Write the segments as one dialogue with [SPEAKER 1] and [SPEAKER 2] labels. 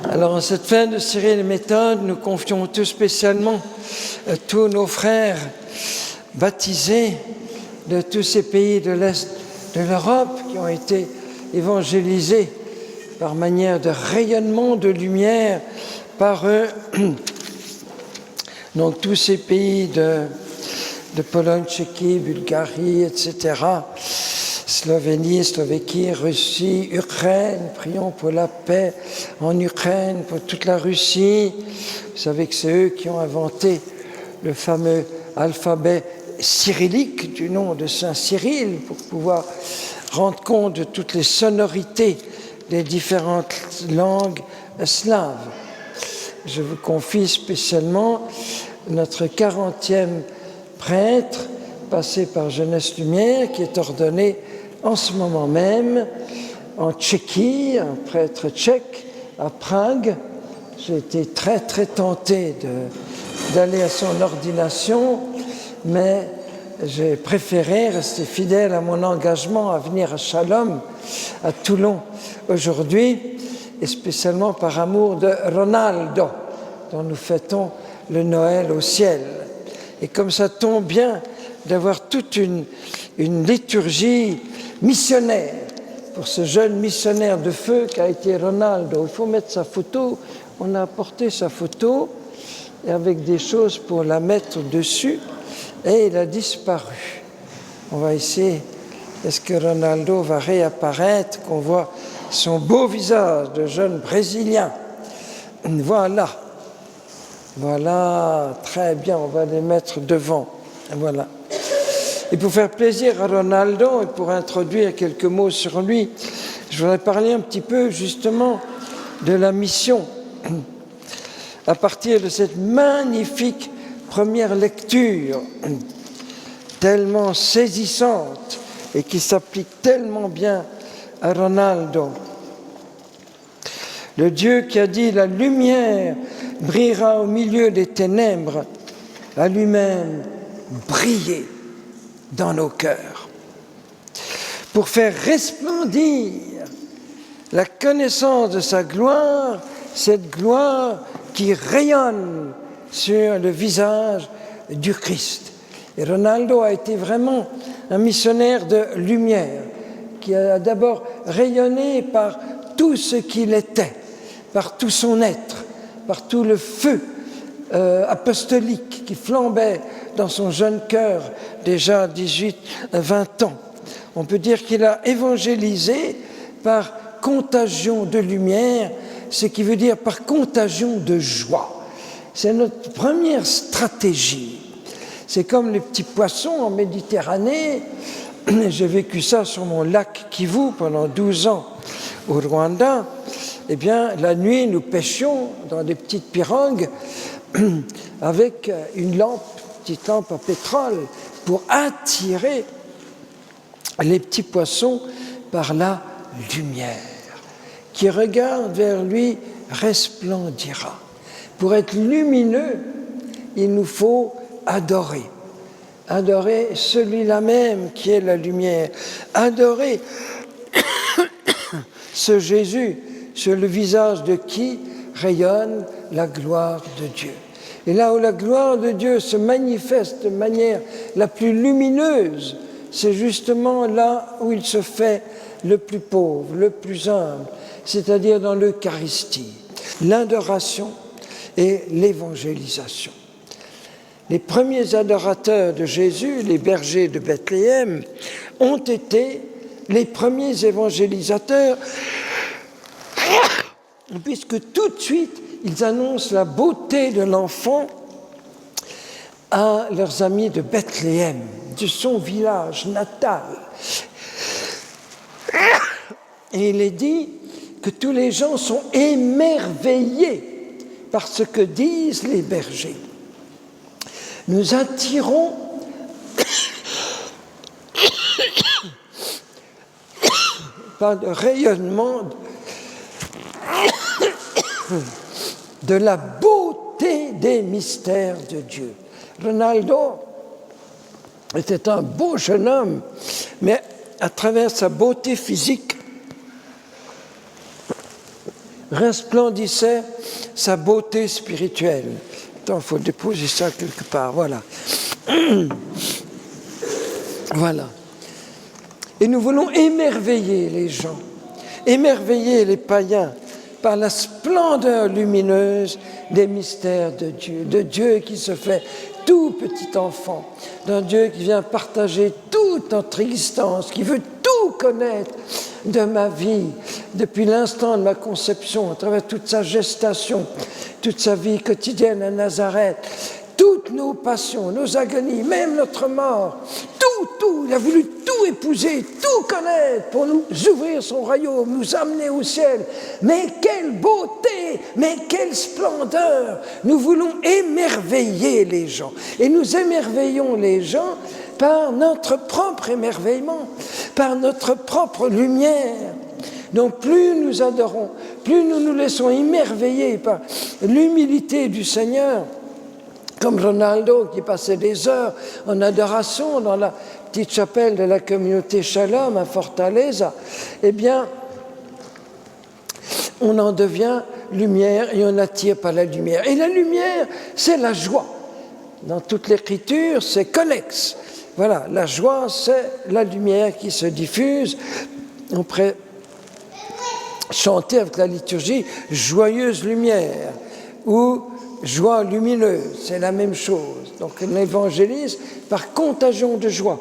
[SPEAKER 1] Alors, en cette fin de Cyril et Méthode, nous confions tout spécialement tous nos frères baptisés de tous ces pays de l'Est de l'Europe qui ont été évangélisés par manière de rayonnement de lumière par eux. Donc, tous ces pays de Pologne, Tchéquie, Bulgarie, etc., Slovénie, Slovaquie, Russie, Ukraine, prions pour la paix en Ukraine, pour toute la Russie. Vous savez que c'est eux qui ont inventé le fameux alphabet cyrillique du nom de Saint Cyril pour pouvoir rendre compte de toutes les sonorités des différentes langues slaves. Je vous confie spécialement notre 40e prêtre, passé par Jeunesse Lumière, qui est ordonné en ce moment même en Tchéquie, un prêtre tchèque à Prague. J'ai été très tenté d'aller à son ordination, mais j'ai préféré rester fidèle à mon engagement à venir à Shalom, à Toulon aujourd'hui, et spécialement par amour de Ronaldo, dont nous fêtons le Noël au ciel. Et comme ça tombe bien d'avoir toute une liturgie missionnaire pour ce jeune missionnaire de feu qu'a été Ronaldo. Il faut mettre sa photo, on a apporté sa photo et avec des choses pour la mettre dessus et il a disparu. On va essayer, est-ce que Ronaldo va réapparaître, qu'on voit son beau visage de jeune Brésilien. Voilà, très bien, on va les mettre devant. Voilà. Et pour faire plaisir à Ronaldo et pour introduire quelques mots sur lui, je voudrais parler un petit peu justement de la mission. À partir de cette magnifique première lecture, tellement saisissante et qui s'applique tellement bien à Ronaldo. Le Dieu qui a dit « La lumière brillera au milieu des ténèbres » a lui-même brillé dans nos cœurs pour faire resplendir la connaissance de sa gloire, cette gloire qui rayonne sur le visage du Christ. Et Ronaldo a été vraiment un missionnaire de lumière qui a d'abord rayonné par tout ce qu'il était, par tout son être, par tout le feu apostolique qui flambait dans son jeune cœur, déjà 18-20 ans. On peut dire qu'il a évangélisé par contagion de lumière, ce qui veut dire par contagion de joie. C'est notre première stratégie. C'est comme les petits poissons en Méditerranée. J'ai vécu ça sur mon lac Kivu pendant 12 ans au Rwanda. Eh bien, la nuit, nous pêchions dans des petites pirogues avec une petite lampe à pétrole pour attirer les petits poissons par la lumière. Qui regarde vers lui resplendira. Pour être lumineux, il nous faut adorer. Adorer celui-là même qui est la lumière. Adorer ce Jésus sur le visage de qui rayonne la gloire de Dieu. Et là où la gloire de Dieu se manifeste de manière la plus lumineuse, c'est justement là où il se fait le plus pauvre, le plus humble, c'est-à-dire dans l'Eucharistie, l'adoration et l'évangélisation. Les premiers adorateurs de Jésus, les bergers de Bethléem, ont été les premiers évangélisateurs, puisque tout de suite, ils annoncent la beauté de l'enfant à leurs amis de Bethléem, de son village natal. Et il est dit que tous les gens sont émerveillés par ce que disent les bergers. Nous attirons par le rayonnement de la beauté des mystères de Dieu. Ronaldo était un beau jeune homme, mais à travers sa beauté physique, resplendissait sa beauté spirituelle. Attends, il faut déposer ça quelque part, voilà. Voilà. Et nous voulons émerveiller les gens, émerveiller les païens par la splendeur lumineuse des mystères de Dieu qui se fait tout petit enfant, d'un Dieu qui vient partager toute notre existence, qui veut tout connaître de ma vie, depuis l'instant de ma conception, à travers toute sa gestation, toute sa vie quotidienne à Nazareth, toutes nos passions, nos agonies, même notre mort, tout, il a voulu tout épouser, tout connaître pour nous ouvrir son royaume, nous amener au ciel. Mais quelle beauté, mais quelle splendeur! Nous voulons émerveiller les gens. Et nous émerveillons les gens par notre propre émerveillement, par notre propre lumière. Donc plus nous adorons, plus nous nous laissons émerveiller par l'humilité du Seigneur, comme Ronaldo qui passait des heures en adoration dans la petite chapelle de la communauté Shalom à Fortaleza, eh bien, on en devient lumière et on attire par la lumière. Et la lumière, c'est la joie. Dans toute l'écriture, c'est connexe. Voilà, la joie, c'est la lumière qui se diffuse. On pourrait chanter avec la liturgie « Joyeuse lumière » ou joie lumineuse, c'est la même chose. Donc on évangélise par contagion de joie,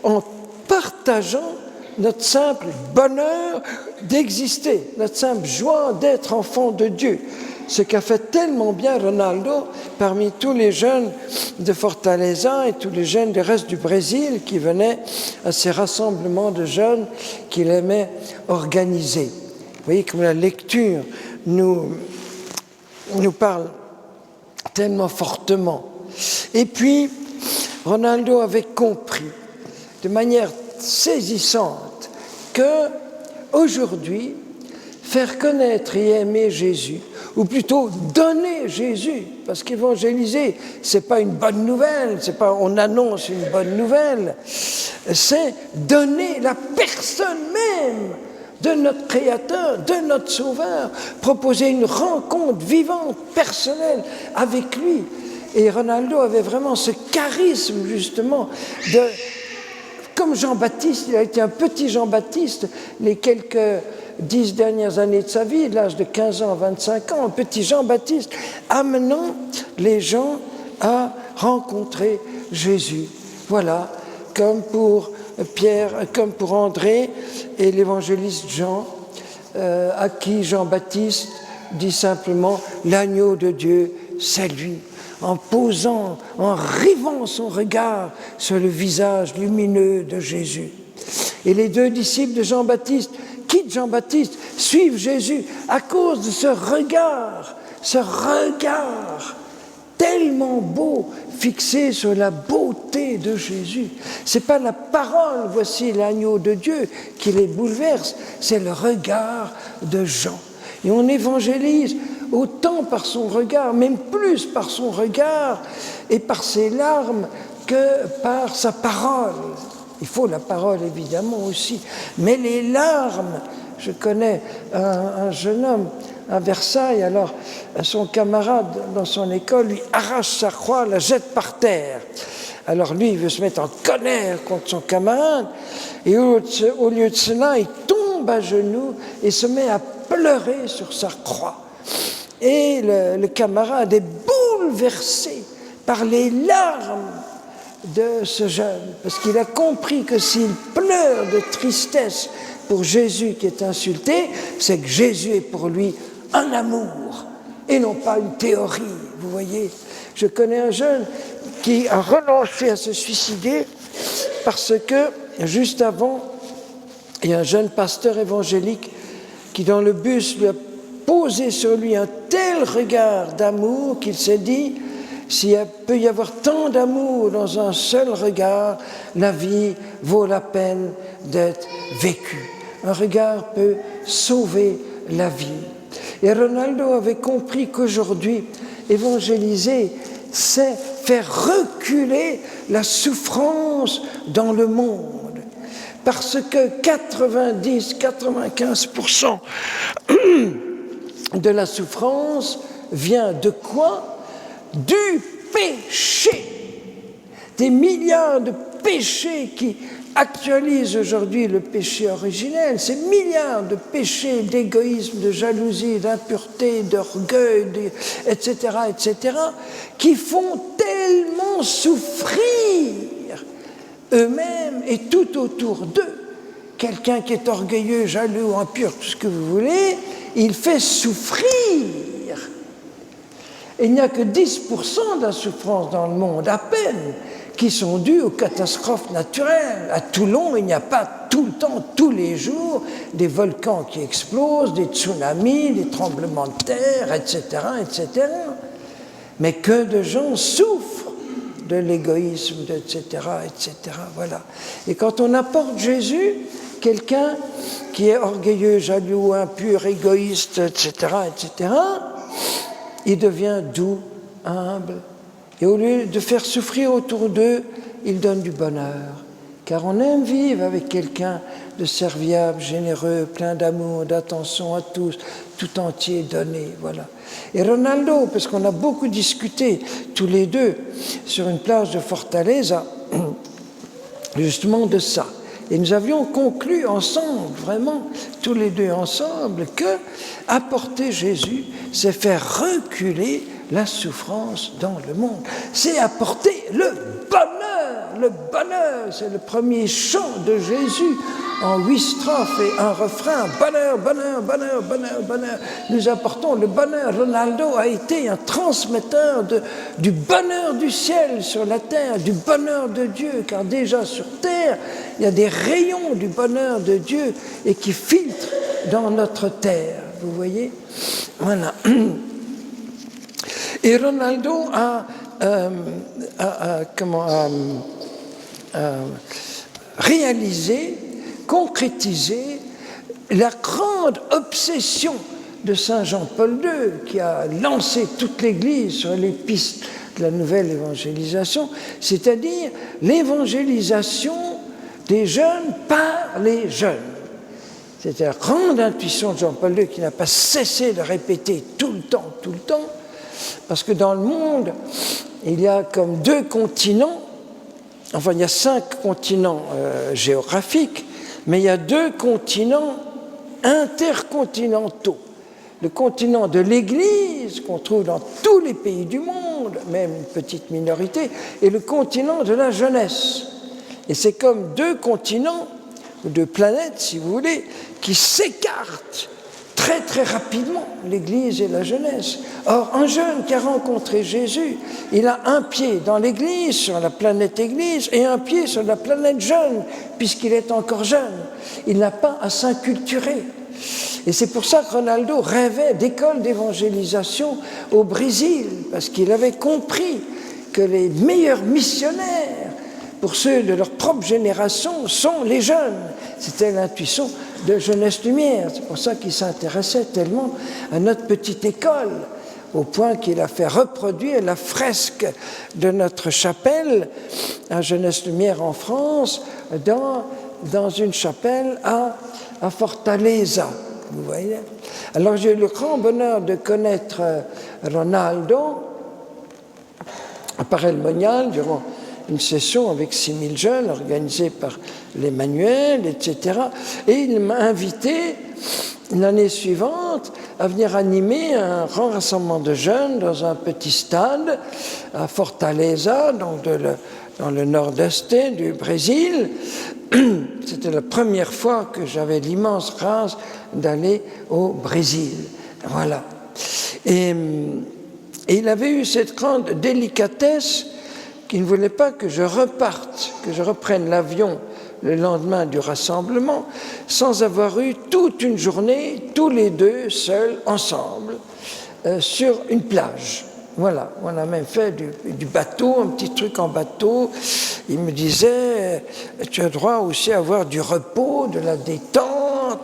[SPEAKER 1] en partageant notre simple bonheur d'exister, notre simple joie d'être enfant de Dieu. Ce qu'a fait tellement bien Ronaldo parmi tous les jeunes de Fortaleza et tous les jeunes du reste du Brésil qui venaient à ces rassemblements de jeunes qu'il aimait organiser. Vous voyez comme la lecture nous parle tellement fortement. Et puis, Ronaldo avait compris de manière saisissante que aujourd'hui, faire connaître et aimer Jésus, ou plutôt donner Jésus, parce qu'évangéliser, c'est pas une bonne nouvelle, c'est pas on annonce une bonne nouvelle, c'est donner la personne même de notre Créateur, de notre Sauveur, proposer une rencontre vivante, personnelle avec lui. Et Ronaldo avait vraiment ce charisme, justement, comme Jean-Baptiste, il a été un petit Jean-Baptiste les quelques 10 dernières années de sa vie, de l'âge de 15 ans à 25 ans, un petit Jean-Baptiste, amenant les gens à rencontrer Jésus. Voilà, comme pour Pierre, comme pour André et l'évangéliste Jean, à qui Jean-Baptiste dit simplement « l'agneau de Dieu, c'est lui », en posant, en rivant son regard sur le visage lumineux de Jésus. Et les deux disciples de Jean-Baptiste quittent Jean-Baptiste, suivent Jésus à cause de ce regard tellement beau, fixé sur la beauté de Jésus. C'est pas la parole, voici l'agneau de Dieu, qui les bouleverse, c'est le regard de Jean. Et on évangélise autant par son regard, même plus par son regard et par ses larmes que par sa parole. Il faut la parole évidemment aussi, mais les larmes. Je connais un jeune homme à Versailles, alors son camarade dans son école lui arrache sa croix, la jette par terre. Alors lui, il veut se mettre en colère contre son camarade, et au lieu de cela, il tombe à genoux et se met à pleurer sur sa croix. Et le camarade est bouleversé par les larmes de ce jeune, parce qu'il a compris que s'il pleure de tristesse pour Jésus qui est insulté, c'est que Jésus est pour lui un amour et non pas une théorie, vous voyez. Je connais un jeune qui a renoncé à se suicider parce que, juste avant, il y a un jeune pasteur évangélique qui, dans le bus, lui a posé sur lui un tel regard d'amour qu'il s'est dit « s'il peut y avoir tant d'amour dans un seul regard, la vie vaut la peine d'être vécue. » Un regard peut sauver la vie. Et Ronaldo avait compris qu'aujourd'hui, évangéliser, c'est faire reculer la souffrance dans le monde. Parce que 90-95% de la souffrance vient de quoi? Du péché. Des milliards de péchés qui actualisent aujourd'hui le péché originel, ces milliards de péchés d'égoïsme, de jalousie, d'impureté, d'orgueil, etc., etc., qui font tellement souffrir eux-mêmes et tout autour d'eux. Quelqu'un qui est orgueilleux, jaloux, impur, tout ce que vous voulez, il fait souffrir. Et il n'y a que 10% de la souffrance dans le monde, à peine, qui sont dues aux catastrophes naturelles. À Toulon, il n'y a pas tout le temps, tous les jours, des volcans qui explosent, des tsunamis, des tremblements de terre, etc., etc. Mais que de gens souffrent de l'égoïsme, etc., etc. Voilà. Et quand on apporte Jésus, quelqu'un qui est orgueilleux, jaloux, impur, égoïste, etc., etc., il devient doux, humble. Et au lieu de faire souffrir autour d'eux, il donne du bonheur. Car on aime vivre avec quelqu'un de serviable, généreux, plein d'amour, d'attention à tous, tout entier donné, voilà. Et Ronaldo, parce qu'on a beaucoup discuté tous les deux sur une plage de Fortaleza, justement de ça. Et nous avions conclu ensemble, vraiment, tous les deux ensemble, que apporter Jésus, c'est faire reculer la souffrance dans le monde. C'est apporter le bonheur. Le bonheur, c'est le premier chant de Jésus en 8 strophes et un refrain. Bonheur, bonheur, bonheur, bonheur, bonheur. Nous apportons le bonheur. Ronaldo a été un transmetteur du bonheur du ciel sur la terre, du bonheur de Dieu, car déjà sur terre, il y a des rayons du bonheur de Dieu et qui filtrent dans notre terre. Vous voyez? Voilà. Et Ronaldo a réalisé, concrétisé la grande obsession de Saint Jean-Paul II, qui a lancé toute l'Église sur les pistes de la nouvelle évangélisation, c'est-à-dire l'évangélisation des jeunes par les jeunes. C'était la grande intuition de Jean-Paul II qui n'a pas cessé de répéter tout le temps, parce que dans le monde, il y a comme 2 continents, enfin il y a 5 continents géographiques, mais il y a 2 continents intercontinentaux. Le continent de l'Église, qu'on trouve dans tous les pays du monde, même une petite minorité, et le continent de la jeunesse. Et c'est comme 2 continents, ou 2 planètes, si vous voulez, qui s'écartent très très rapidement, l'Église et la jeunesse. Or, un jeune qui a rencontré Jésus, il a un pied dans l'Église, sur la planète Église, et un pied sur la planète jeune, puisqu'il est encore jeune. Il n'a pas à s'inculturer. Et c'est pour ça que Ronaldo rêvait d'école d'évangélisation au Brésil, parce qu'il avait compris que les meilleurs missionnaires, pour ceux de leur propre génération, sont les jeunes. C'était l'intuition de Jeunesse Lumière. C'est pour ça qu'il s'intéressait tellement à notre petite école, au point qu'il a fait reproduire la fresque de notre chapelle à Jeunesse Lumière en France, dans une chapelle à Fortaleza. Vous voyez? Alors j'ai eu le grand bonheur de connaître Ronaldo par El Monial durant une session avec 6000 jeunes organisée par l'Emmanuel, etc. Et il m'a invité l'année suivante à venir animer un grand rassemblement de jeunes dans un petit stade à Fortaleza, donc dans le nord-est du Brésil. C'était la première fois que j'avais l'immense grâce d'aller au Brésil. Voilà. Et il avait eu cette grande délicatesse qu'il ne voulait pas que je reparte, que je reprenne l'avion le lendemain du rassemblement, sans avoir eu toute une journée, tous les 2, seuls, ensemble, sur une plage. Voilà, on a même fait du bateau, un petit truc en bateau. Il me disait, tu as droit aussi à avoir du repos, de la détente.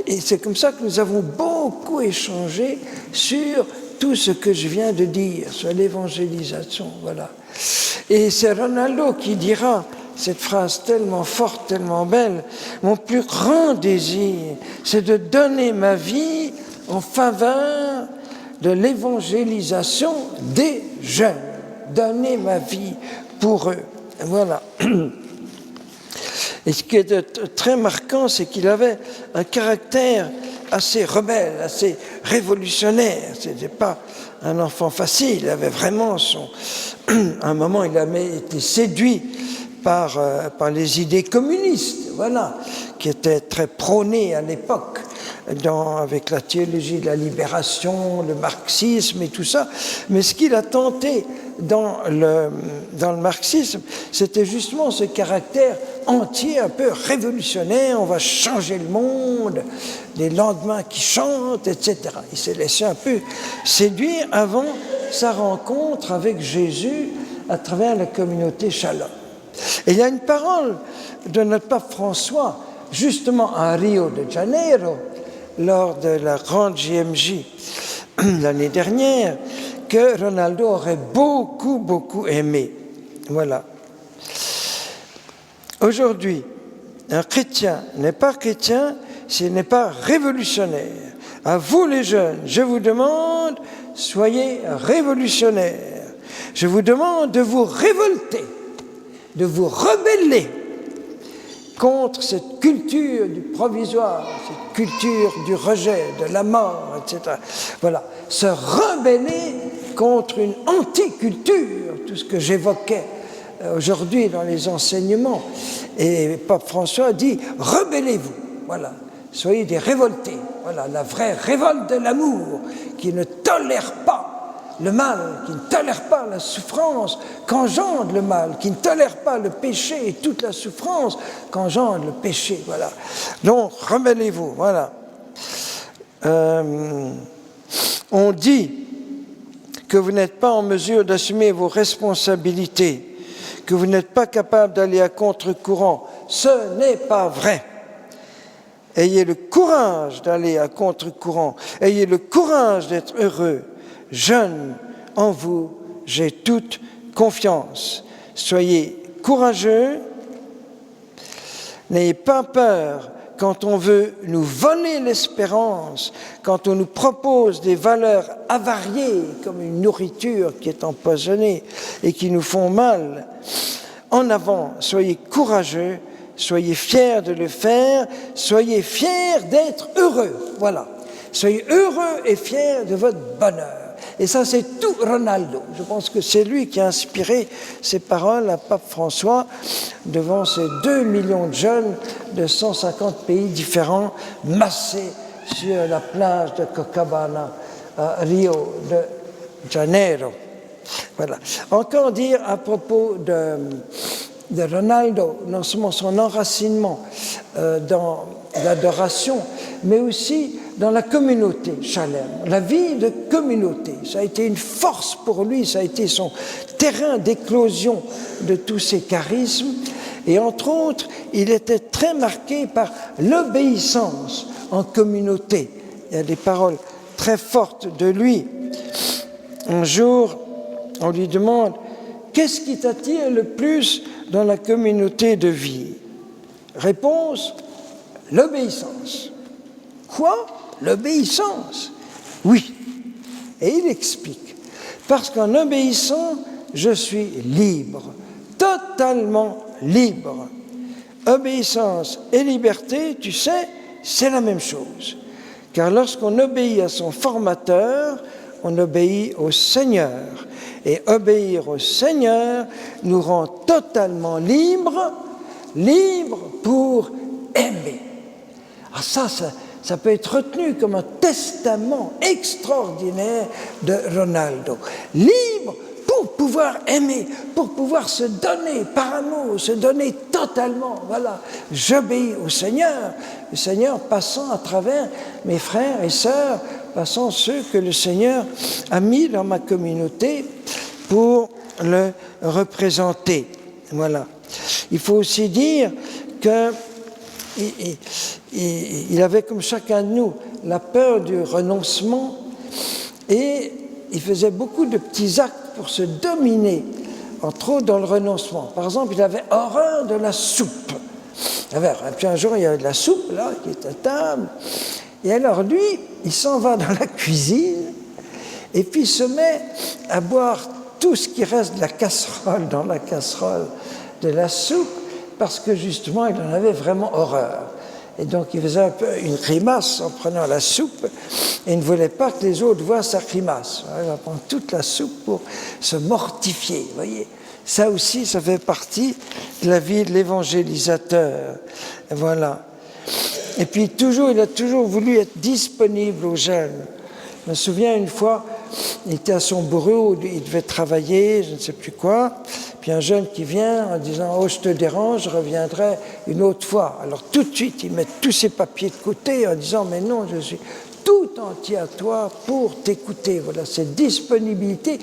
[SPEAKER 1] Et c'est comme ça que nous avons beaucoup échangé sur tout ce que je viens de dire, sur l'évangélisation, voilà. Et c'est Ronaldo qui dira cette phrase tellement forte, tellement belle: mon plus grand désir, c'est de donner ma vie en faveur de l'évangélisation des jeunes. Donner ma vie pour eux. Voilà. Et ce qui est très marquant, c'est qu'il avait un caractère assez rebelle, assez révolutionnaire. Ce n'était pas un enfant facile. Il avait vraiment à un moment, il avait été séduit par les idées communistes, voilà, qui étaient très prônées à l'époque, avec la théologie de la libération, le marxisme et tout ça. Mais ce qu'il a tenté dans le marxisme, c'était justement ce caractère entier, un peu révolutionnaire. On va changer le monde, les lendemains qui chantent, etc. Il s'est laissé un peu séduire avant sa rencontre avec Jésus à travers la communauté Shalom. Et il y a une parole de notre pape François, justement à Rio de Janeiro, lors de la grande JMJ l'année dernière, que Ronaldo aurait beaucoup aimé. Voilà. Aujourd'hui, un chrétien n'est pas chrétien s'il n'est pas révolutionnaire. À vous les jeunes, je vous demande, soyez révolutionnaires. Je vous demande de vous révolter, de vous rebeller contre cette culture du provisoire, cette culture du rejet, de la mort, etc. Voilà, se rebeller contre une anticulture, tout ce que j'évoquais aujourd'hui dans les enseignements. Et Pape François dit, rebellez-vous, voilà, soyez des révoltés, voilà, la vraie révolte de l'amour qui ne tolère pas le mal, qui ne tolère pas la souffrance qu'engendre le mal, qui ne tolère pas le péché et toute la souffrance qu'engendre le péché, voilà. Donc, rebellez-vous, voilà. On dit que vous n'êtes pas en mesure d'assumer vos responsabilités, que vous n'êtes pas capable d'aller à contre-courant. Ce n'est pas vrai. Ayez le courage d'aller à contre-courant. Ayez le courage d'être heureux. Jeunes, en vous, j'ai toute confiance. Soyez courageux. N'ayez pas peur quand on veut nous voler l'espérance, quand on nous propose des valeurs avariées, comme une nourriture qui est empoisonnée et qui nous font mal. En avant, soyez courageux, soyez fiers de le faire, soyez fiers d'être heureux. Voilà. Soyez heureux et fiers de votre bonheur. Et ça, c'est tout Ronaldo. Je pense que c'est lui qui a inspiré ces paroles à Pape François devant ces 2 millions de jeunes de 150 pays différents massés sur la plage de Copacabana à Rio de Janeiro. Voilà. Encore dire à propos de Ronaldo, non seulement son enracinement dans l'adoration, mais aussi dans la communauté Shalem, la vie de communauté. Ça a été une force pour lui, ça a été son terrain d'éclosion de tous ses charismes. Et entre autres, il était très marqué par l'obéissance en communauté. Il y a des paroles très fortes de lui. Un jour, on lui demande « Qu'est-ce qui t'attire le plus dans la communauté de vie ?» Réponse « L'obéissance. » Quoi ? L'obéissance. Oui. Et il explique. Parce qu'en obéissant, je suis libre. Totalement libre. Obéissance et liberté, tu sais, c'est la même chose. Car lorsqu'on obéit à son formateur, on obéit au Seigneur. Et obéir au Seigneur nous rend totalement libres, libres pour aimer. Ah ça peut être retenu comme un testament extraordinaire de Ronaldo. Libre pour pouvoir aimer, pour pouvoir se donner par amour, se donner totalement. Voilà, j'obéis au Seigneur, le Seigneur passant à travers mes frères et sœurs, passant ceux que le Seigneur a mis dans ma communauté pour le représenter. Voilà. Il faut aussi dire que il avait, comme chacun de nous, la peur du renoncement et il faisait beaucoup de petits actes pour se dominer, entre autres dans le renoncement. Par exemple, il avait horreur de la soupe. Et puis un jour, il y avait de la soupe là, qui était à table. Et alors lui, il s'en va dans la cuisine Et puis il se met à boire tout ce qui reste de la casserole, dans la casserole de la soupe, parce que justement il en avait vraiment horreur. Et donc il faisait un peu une grimace en prenant la soupe, et il ne voulait pas que les autres voient sa grimace. Il va prendre toute la soupe pour se mortifier, vous voyez. Ça aussi, ça fait partie de la vie de l'évangélisateur. Voilà. Et puis il a toujours voulu être disponible aux jeunes. Je me souviens une fois, il était à son bureau, il devait travailler, je ne sais plus quoi, puis un jeune qui vient en disant « Oh, je te dérange, je reviendrai une autre fois ». Alors tout de suite, il met tous ses papiers de côté en disant « Mais non, je suis tout entier à toi pour t'écouter ». Voilà, cette disponibilité,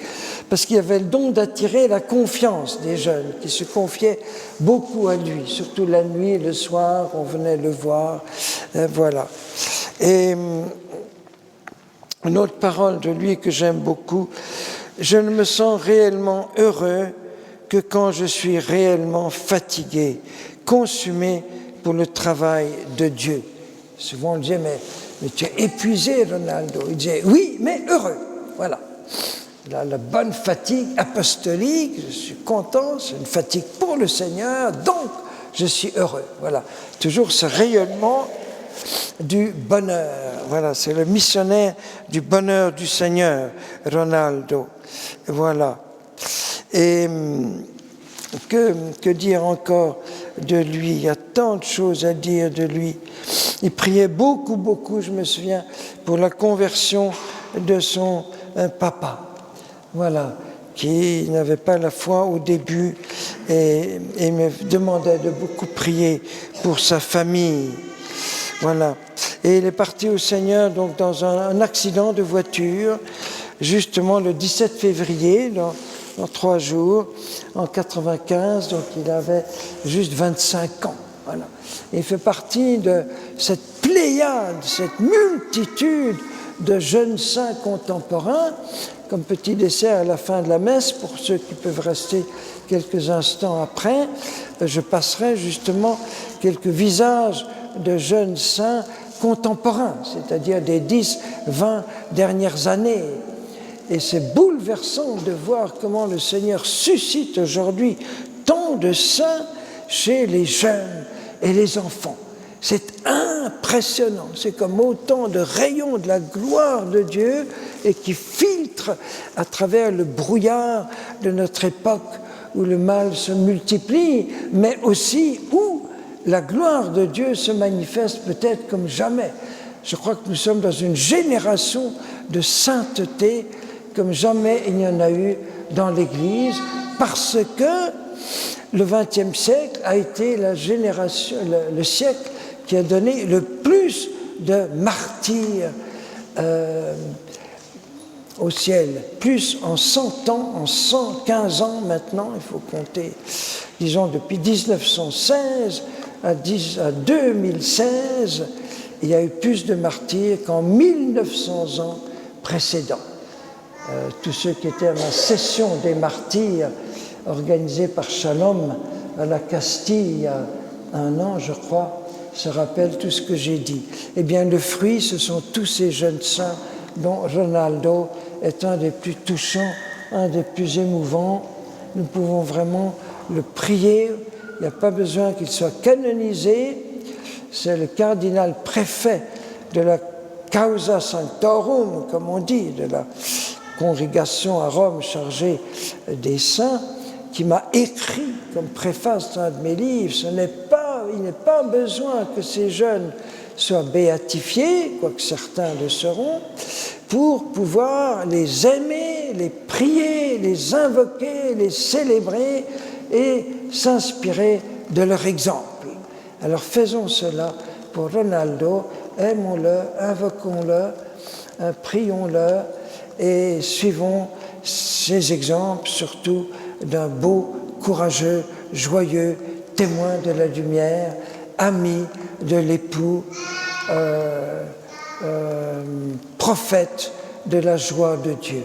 [SPEAKER 1] parce qu'il avait le don d'attirer la confiance des jeunes qui se confiaient beaucoup à lui, surtout la nuit, le soir, on venait le voir, voilà. Et une autre parole de lui que j'aime beaucoup, « Je ne me sens réellement heureux que quand je suis réellement fatigué, consumé pour le travail de Dieu. » Souvent on disait, mais tu es épuisé, Ronaldo. Il disait, oui, mais heureux. Voilà. La bonne fatigue apostolique, je suis content, c'est une fatigue pour le Seigneur, donc je suis heureux. Voilà. Toujours ce rayonnement du bonheur. Voilà, c'est le missionnaire du bonheur du Seigneur, Ronaldo. Voilà. Et que dire encore de lui? Il y a tant de choses à dire de lui. Il priait beaucoup, beaucoup, je me souviens, pour la conversion de son papa. Voilà, qui n'avait pas la foi au début et me demandait de beaucoup prier pour sa famille. Voilà. Et il est parti au Seigneur donc dans un accident de voiture, justement le 17 février, dans 3 jours, en 95, donc il avait juste 25 ans. Voilà. Et il fait partie de cette pléiade, cette multitude de jeunes saints contemporains, comme petit dessert à la fin de la messe, pour ceux qui peuvent rester quelques instants après, je passerai justement quelques visages de jeunes saints contemporains, c'est-à-dire des 10-20 dernières années. Et c'est bouleversant de voir comment le Seigneur suscite aujourd'hui tant de saints chez les jeunes et les enfants. C'est impressionnant, c'est comme autant de rayons de la gloire de Dieu et qui filtrent à travers le brouillard de notre époque où le mal se multiplie, mais aussi où la gloire de Dieu se manifeste peut-être comme jamais. Je crois que nous sommes dans une génération de sainteté comme jamais il n'y en a eu dans l'Église, parce que le XXe siècle a été la génération, le siècle qui a donné le plus de martyrs au ciel. Plus en 100 ans, en 115 ans maintenant, il faut compter, disons depuis 1916 à 2016, il y a eu plus de martyrs qu'en 1900 ans précédents. Tous ceux qui étaient à ma session des martyrs organisée par Shalom à la Castille il y a 1 an, je crois, se rappellent tout ce que j'ai dit. Eh bien, le fruit, ce sont tous ces jeunes saints dont Ronaldo est un des plus touchants, un des plus émouvants. Nous pouvons vraiment le prier. Il n'y a pas besoin qu'il soit canonisé. C'est le cardinal préfet de la Causa Sanctorum, comme on dit, de la congrégation à Rome chargée des saints, qui m'a écrit comme préface d'un de mes livres, il n'est pas besoin que ces jeunes soient béatifiés, quoique certains le seront, pour pouvoir les aimer, les prier, les invoquer, les célébrer et s'inspirer de leur exemple. Alors faisons cela pour Ronaldo, aimons-le, invoquons-le, prions-le et suivons ces exemples, surtout d'un beau, courageux, joyeux témoin de la lumière, ami de l'époux, prophète de la joie de Dieu.